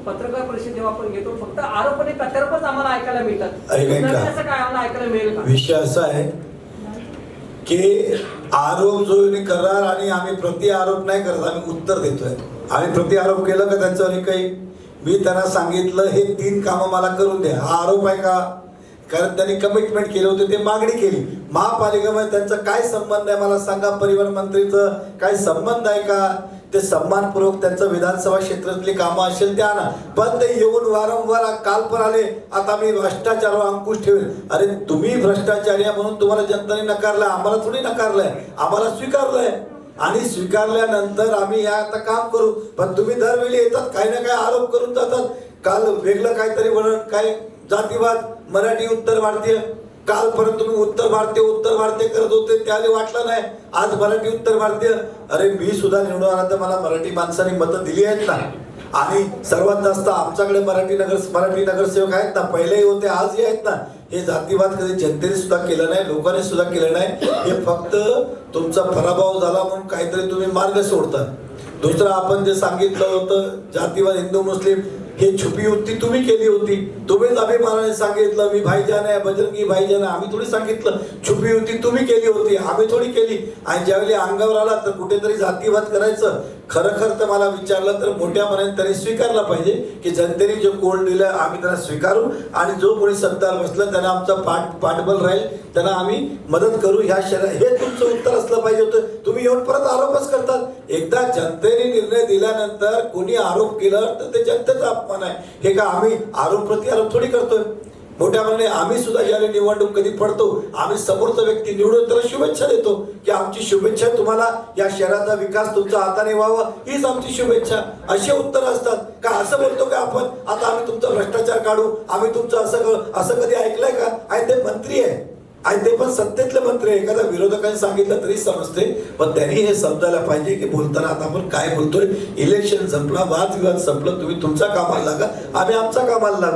पत्रकार परिषद जेव्हा आपण घेतो फक्त आरोप आणि प्रत्यारोपच आम्हाला ऐकायला मिळतात. असं काय आम्हाला ऐकायला मिळेल का? विषय असा आहे की आरोप जो करणार आणि आम्ही प्रति आरोप नाही करत, आम्ही उत्तर देतोय. आम्ही प्रति आरोप केलं का त्यांच्यावर काही? मी त्यांना सांगितलं हे 3 कामं मला करून द्या. हा आरोप आहे का? कारण त्यांनी कमिटमेंट केलं होते, ते मागणी केली. महापालिकेमध्ये त्यांचा काय संबंध आहे मला सांगा? परिवहन मंत्रीचं काय संबंध आहे का? ते सन्मानपूर्वक त्यांचं विधानसभा क्षेत्रातली कामं असेल ते आणा. पण ते येऊन वारंवार काल पण आले, आता मी भ्रष्टाचारावर अंकुश ठेवेल. अरे तुम्ही भ्रष्टाचारी आहे म्हणून तुम्हाला जनतेने नकारलंय, आम्हाला थोडी नकारलंय, आम्हाला स्वीकारलंय. आणि स्वीकारल्यानंतर आम्ही या आता काम करू. पण तुम्ही दरवेळी येतात काही ना काही आरोप करून जातात. काल वेगळं काहीतरी वळण, काय जातीवाद, मराठी उत्तर भारतीय. कालपर्यंत तुम्ही उत्तर भारतीय करत होते, त्याला वाटलं नाही. आज मराठी उत्तर भारतीय. अरे मी सुद्धा निवडून आला तर मला मराठी माणसांनी मतं दिली आहेत ना. आणि सर्वात जास्त आमच्याकडे मराठी नगरसेवक आहेत ना, पहिलेही होते आजही आहेत ना. हे जातीवाद कधी जनतेने सुद्धा केलं नाही, लोकांनी सुद्धा केलं नाही. हे फक्त तुमचा पराभव झाला म्हणून काहीतरी तुम्ही मार्ग सोडता. दुसरं आपण जे सांगितलं होतं जातीवाद हिंदू मुस्लिम, हे छुपी युक्ती तुम्ही केली होती. तुम्हीच अभिमानाने सांगितलं मी भाईजान आहे, बजरंगी भाईजान आहे. आम्ही थोडी सांगितलं. छुपी युक्ती तुम्ही केली होती, आम्ही थोडी केली. आणि ज्यावेळी अंगावर आला तर कुठेतरी जातीवाद करायचं. खरं तर मला विचारलं तर मोठ्या मनाने त्यांनी स्वीकारला पाहिजे की जनतेने जो कोल दिला आम्ही त्यांना स्वीकारू. आणि जो कोणी सत्तार बसला त्यांना आमचा पाठबळ राहील, त्यांना आम्ही मदत करू. ह्या हे तुमचं उत्तर असलं पाहिजे होतं. तुम्ही येऊन परत आरोपच करतात. एकदा जनतेने निर्णय दिल्यानंतर कोणी आरोप केलं तर ते जनतेचा अपमान आहे. हे का आम्ही आरोप प्रति आरोप थोडी करतोय. मोठ्या मनाने आम्ही सुद्धा ज्यावेळी निवडणूक कधी पडतो आम्ही समोरचा व्यक्ती निवडून त्याला शुभेच्छा देतो की आमची शुभेच्छा तुम्हाला या शहराचा विकास तुमच्या हाताने व्हावा, हीच आमची शुभेच्छा. असे उत्तर असतात का? असं बोलतो का आपण आता आम्ही तुमचा भ्रष्टाचार काढू, आम्ही तुमचं असं कधी ऐकलंय का? आणि ते मंत्री आहे आणि ते पण सत्तेतले मंत्री आहे. एखाद्या विरोधकांनी सांगितलं तरी समजते, पण त्यांनी हे समजायला पाहिजे की बोलताना आता आपण काय बोलतोय. इलेक्शन संपला, वादविवाद संपलं, तुम्ही तुमच्या कामाला लागा, आम्ही आमच्या कामाला लागू.